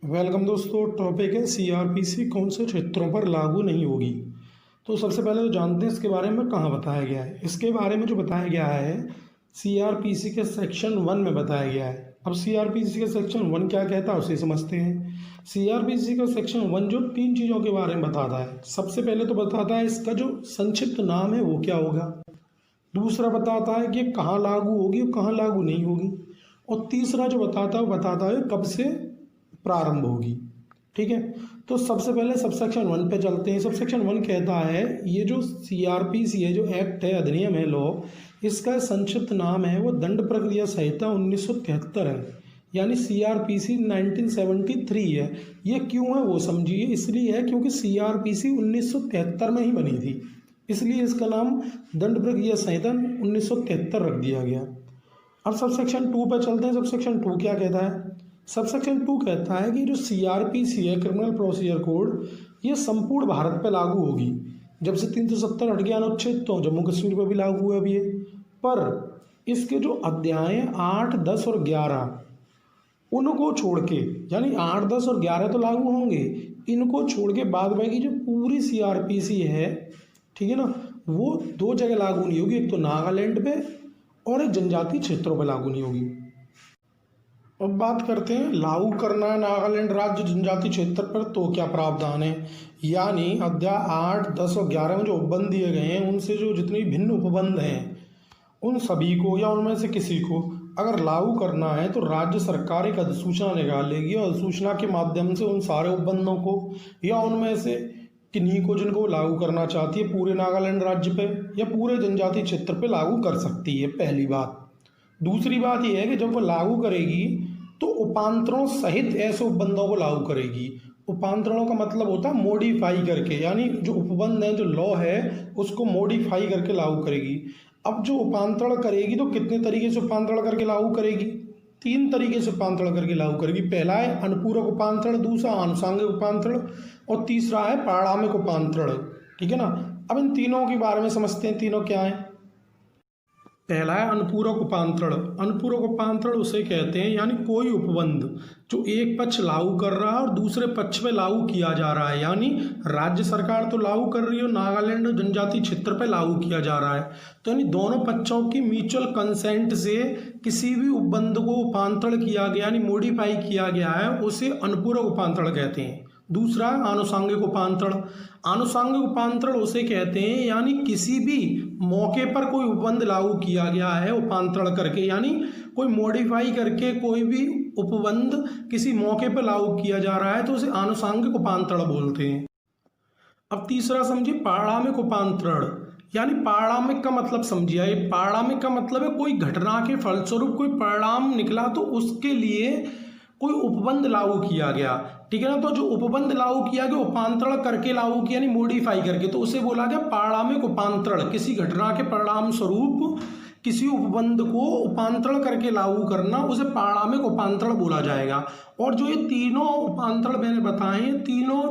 Welcome दोस्तों। Topic है CrPC कौन से क्षेत्रों पर लागू नहीं होगी। तो सबसे पहले तो जानते हैं इसके बारे में कहाँ बताया गया है। इसके बारे में जो बताया गया है सीआरपीसी के सेक्शन 1 में बताया गया है। अब सीआरपीसी के सेक्शन 1 क्या कहता है उसे समझते हैं। सीआरपीसी का सेक्शन 1 जो 3 चीज़ों के बारे में बताता है। सबसे पहले तो बताता है इसका जो संक्षिप्त नाम है वो क्या होगा। दूसरा बताता है कि कहाँ लागू होगी और कहाँ लागू नहीं होगी। और तीसरा जो बताता है कब से प्रारंभ होगी। ठीक है, तो सबसे पहले सबसेक्शन 1 पे चलते हैं। सबसेक्शन 1 कहता है ये जो सीआरपीसी है, जो एक्ट है, अधिनियम है, लॉ, इसका संक्षिप्त नाम है वो दंड प्रक्रिया संहिता 1973 है, यानी सीआरपीसी 1973 है। ये क्यों है वो समझिए। इसलिए है क्योंकि सीआरपीसी 1973 में ही बनी थी, इसलिए इसका नाम दंड प्रक्रिया संहिता 1973 रख दिया गया। अब सबसेक्शन 2 पे चलते हैं। सबसेक्शन 2 क्या कहता है। सबसेक्शन 2 कहता है कि जो सीआरपीसी है, क्रिमिनल प्रोसीजर कोड, ये संपूर्ण भारत पे लागू होगी। जब से 370 हट गया अनुच्छेद तो जम्मू कश्मीर पर भी लागू हुआ अभी है। पर इसके जो अध्याय 8, 10 और 11 उनको छोड़ के, यानी 8, 10 और 11 तो लागू होंगे, इनको छोड़ के बाद में की जो पूरी सीआरपीसी है, ठीक है ना, वो 2 जगह लागू नहीं होगी। एक तो नागालैंड पे और एक जनजातीय क्षेत्रों पर लागू नहीं होगी। अब बात करते हैं लागू करना है नागालैंड राज्य जनजातीय क्षेत्र पर तो क्या प्रावधान है। यानी अध्याय 8, 10 और 11 में जो उपबंध दिए गए हैं उनसे जो जितनी भिन्न उपबंध हैं उन सभी को या उनमें से किसी को अगर लागू करना है तो राज्य सरकार एक अधिसूचना निकालेगी और अधिसूचना के माध्यम से उन सारे उपबंधों को या उनमें से किन्हीं को जिनको लागू करना चाहती है पूरे नागालैंड राज्य पे या पूरे जनजातीय क्षेत्र पे लागू कर सकती है, पहली बात। दूसरी बात यह है कि जब वो लागू करेगी तो उपांतरों सहित ऐसे उपबंधों को लागू करेगी। उपांतरणों का मतलब होता है मॉडिफाई करके, यानी जो उपबंध है, जो लॉ है, उसको मॉडिफाई करके लागू करेगी। अब जो उपांतरण करेगी तो कितने तरीके से उपांतरण करके लागू करेगी। 3 तरीके से उपांतरण करके लागू करेगी। पहला है अनुपूरक उपांतरण, दूसरा आनुषंगिक उपांतरण और तीसरा है पारणामिक उपांतरण। ठीक है ना। अब इन तीनों के बारे में समझते हैं। तीनों क्या है। पहला है अनुपूरक उपांतरण। अनुपूरक उपांतरण उसे कहते हैं यानी कोई उपबंध जो एक पक्ष लागू कर रहा है और दूसरे पक्ष पे लागू किया जा रहा है, यानी राज्य सरकार तो लागू कर रही है और नागालैंड और जनजातीय क्षेत्र पे लागू किया जा रहा है, तो यानी दोनों पक्षों की म्यूचुअल कंसेंट से किसी भी उपबंध को उपांतरण किया गया यानी मॉडिफाई किया गया है, उसे अनुपूरक उपांतरण कहते हैं। दूसरा आनुषंगिक उपांतरण। आनुषंगिक उपांतरण उसे कहते हैं यानी किसी भी मौके पर कोई उपबंध लागू किया गया है उपांतरण करके, यानी कोई मॉडिफाई करके कोई भी उपबंध किसी मौके पर लागू किया जा रहा है तो उसे आनुषंगिक उपांतरण बोलते हैं। अब तीसरा समझिए पारणामिक उपांतरण। यानी पारणामिक का मतलब समझिए। पारणामिक का मतलब है कोई घटना के फलस्वरूप कोई परिणाम निकला तो उसके लिए कोई उपबंध लागू किया गया। ठीक है ना। तो जो उपबंध लागू किया गया उपांतरण करके लागू किया यानी मॉडिफाई करके, तो उसे बोला गया पारणामिक उपांतरण। किसी घटना के परिणाम स्वरूप किसी उपबंध को उपांतरण करके लागू करना उसे पारणामिक उपांतरण बोला जाएगा। और जो ये तीनों उपांतरण मैंने बताए हैं, तीनों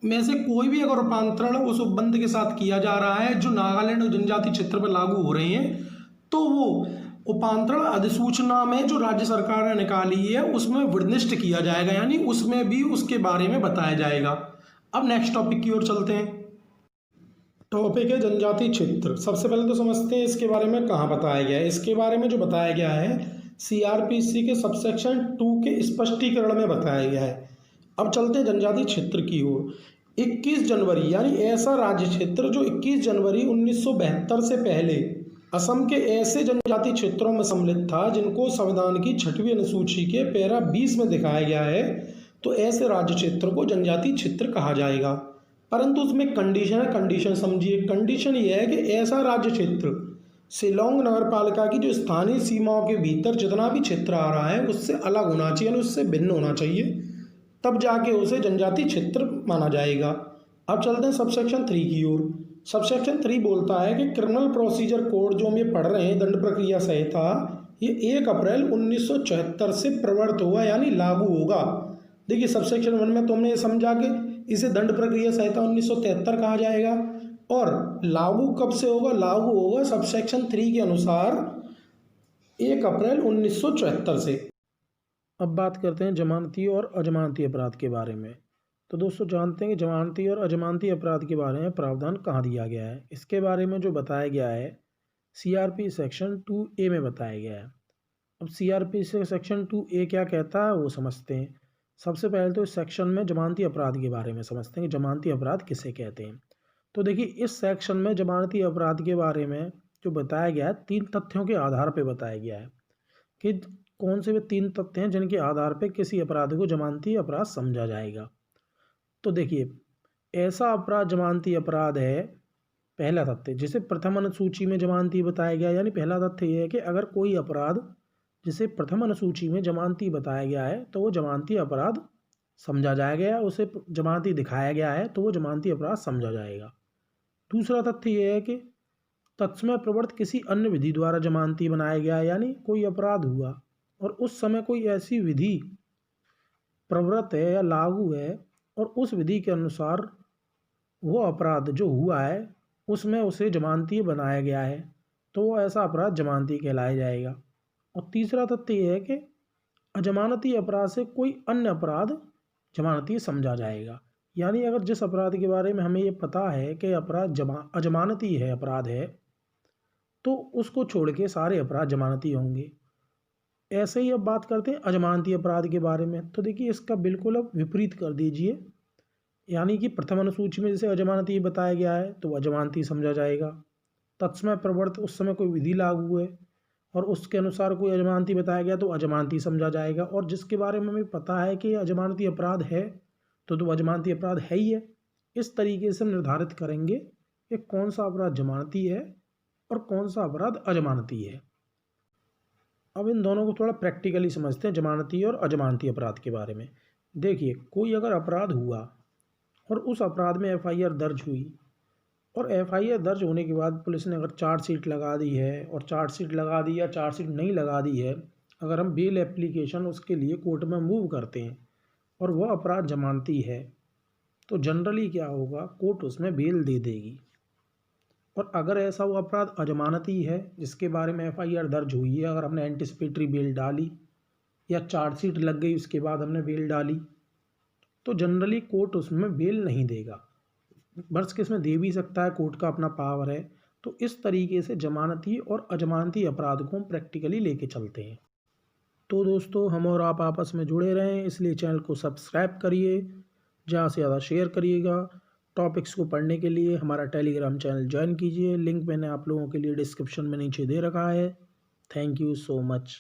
में से कोई भी अगर उपांतरण उस उपबंध के साथ किया जा रहा है जो नागालैंड और जनजातीय क्षेत्र पर लागू हो रहे हैं, तो वो उपांतरण अधिसूचना में जो राज्य सरकार ने निकाली है उसमें विनिर्दिष्ट किया जाएगा, यानी उसमें भी उसके बारे में बताया जाएगा। अब नेक्स्ट टॉपिक की ओर चलते हैं। टॉपिक है जनजातीय क्षेत्र। सबसे पहले तो समझते हैं इसके बारे में कहाँ बताया गया है। इसके बारे में जो बताया गया है सीआरपीसी के सबसेक्शन 2 के स्पष्टीकरण में बताया गया है। अब चलते हैं जनजातीय क्षेत्र की ओर। 21 जनवरी यानी ऐसा राज्य क्षेत्र जो 21 जनवरी 1972 से पहले असम के ऐसे जनजातीय क्षेत्रों में सम्मिलित था जिनको संविधान की 6वीं अनुसूची के पैरा 20 में दिखाया गया है, तो ऐसे राज्य क्षेत्र को जनजातीय क्षेत्र कहा जाएगा। परंतु उसमें कंडीशन है। कंडीशन समझिए। कंडीशन ये है कि ऐसा राज्य क्षेत्र शिलोंग नगर पालिका की जो स्थानीय सीमाओं के भीतर जितना भी क्षेत्र आ रहा है उससे अलग होना चाहिए, यानी उससे भिन्न होना चाहिए, तब जाके उसे जनजातीय क्षेत्र माना जाएगा। अब चलते हैं सबसेक्शन 3 की ओर। सबसेक्शन 3 बोलता है कि क्रिमिनल प्रोसीजर कोड जो हम ये पढ़ रहे हैं, दंड प्रक्रिया संहिता, ये 1 अप्रैल 1974 से प्रवर्त होगा यानी लागू होगा। देखिए सबसेक्शन 1 में तुमने ये समझा कि इसे दंड प्रक्रिया संहिता 1973 कहा जाएगा और लागू कब से होगा। लागू होगा सबसेक्शन 3 के अनुसार 1 अप्रैल 1974 से। अब बात करते हैं जमानती और अजमानती अपराध के बारे में। तो दोस्तों जानते हैं कि जमानती और अजमानती अपराध के बारे में प्रावधान कहाँ दिया गया है। इसके बारे में जो बताया गया है सीआरपी सेक्शन 2A में बताया गया है। अब सीआरपी से सेक्शन 2A क्या कहता है वो समझते हैं। सबसे पहले तो इस सेक्शन में जमानती अपराध के बारे में समझते हैं कि जमानती अपराध किसे कहते हैं। तो देखिए इस सेक्शन में जमानती अपराध के बारे में जो बताया गया है 3 तथ्यों के आधार पर बताया गया है कि कौन से वे 3 तथ्य हैं जिनके आधार पर किसी अपराध को जमानती अपराध समझा जाएगा। तो देखिए ऐसा अपराध जमानती अपराध है, पहला तथ्य जिसे प्रथम अनुसूची में जमानती बताया गया, यानी पहला तथ्य यह है कि अगर कोई अपराध जिसे प्रथम अनुसूची में जमानती बताया गया है तो वो जमानती अपराध समझा जाएगा, उसे जमानती दिखाया गया है तो वो जमानती अपराध समझा जाएगा। दूसरा तथ्य यह है कि तत्समय प्रवर्त किसी अन्य विधि द्वारा जमानती बनाया गया है, यानी कोई अपराध हुआ और उस समय कोई ऐसी विधि प्रवृत्त है या लागू है और उस विधि के अनुसार वो अपराध जो हुआ है उसमें उसे जमानती बनाया गया है तो वो ऐसा अपराध जमानती कहलाया जाएगा। और तीसरा तथ्य ये है कि अजमानती अपराध से कोई अन्य अपराध जमानती समझा जाएगा, यानी अगर जिस अपराध के बारे में हमें ये पता है कि अपराध अजमानती है अपराध है तो उसको छोड़ के सारे अपराध जमानती होंगे। ऐसे ही अब बात करते हैं अजमानती अपराध के बारे में। तो देखिए इसका बिल्कुल अब विपरीत कर दीजिए, यानी कि प्रथम अनुसूची में जैसे अजमानती बताया गया है तो अजमानती समझा जाएगा। तत्समय प्रवर्त उस समय कोई विधि लागू है और उसके अनुसार कोई अजमानती बताया गया तो अजमानती समझा जाएगा। और जिसके बारे में हमें पता है कि अजमानती अपराध है तो अजमानती अपराध है ही है। इस तरीके से निर्धारित करेंगे कि कौन सा अपराध जमानती है और कौन सा अपराध अजमानती है। अब इन दोनों को थोड़ा प्रैक्टिकली समझते हैं, जमानती और अजमानती अपराध के बारे में। देखिए कोई अगर अपराध हुआ और उस अपराध में एफआईआर दर्ज हुई और एफआईआर दर्ज होने के बाद पुलिस ने अगर चार्जशीट लगा दी है और चार्जशीट लगा दी या चार्जशीट नहीं लगा दी है, अगर हम बेल एप्लीकेशन उसके लिए कोर्ट में मूव करते हैं और वह अपराध जमानती है तो जनरली क्या होगा, कोर्ट उसमें बेल दे देगी। और अगर ऐसा वो अपराध अजमानती है जिसके बारे में एफआईआर दर्ज हुई है, अगर हमने एंटिसिपेटरी बेल डाली या चार्जशीट लग गई उसके बाद हमने बेल डाली तो जनरली कोर्ट उसमें बेल नहीं देगा। वर्ष केस में दे भी सकता है, कोर्ट का अपना पावर है। तो इस तरीके से जमानती और अजमानती अपराध को हम प्रैक्टिकली लेके चलते हैं। तो दोस्तों हम और आप आपस में जुड़े रहें, इसलिए चैनल को सब्सक्राइब करिए, ज़्यादा से ज़्यादा शेयर करिएगा। टॉपिक्स को पढ़ने के लिए हमारा टेलीग्राम चैनल ज्वाइन कीजिए, लिंक मैंने आप लोगों के लिए डिस्क्रिप्शन में नीचे दे रखा है। Thank you so much.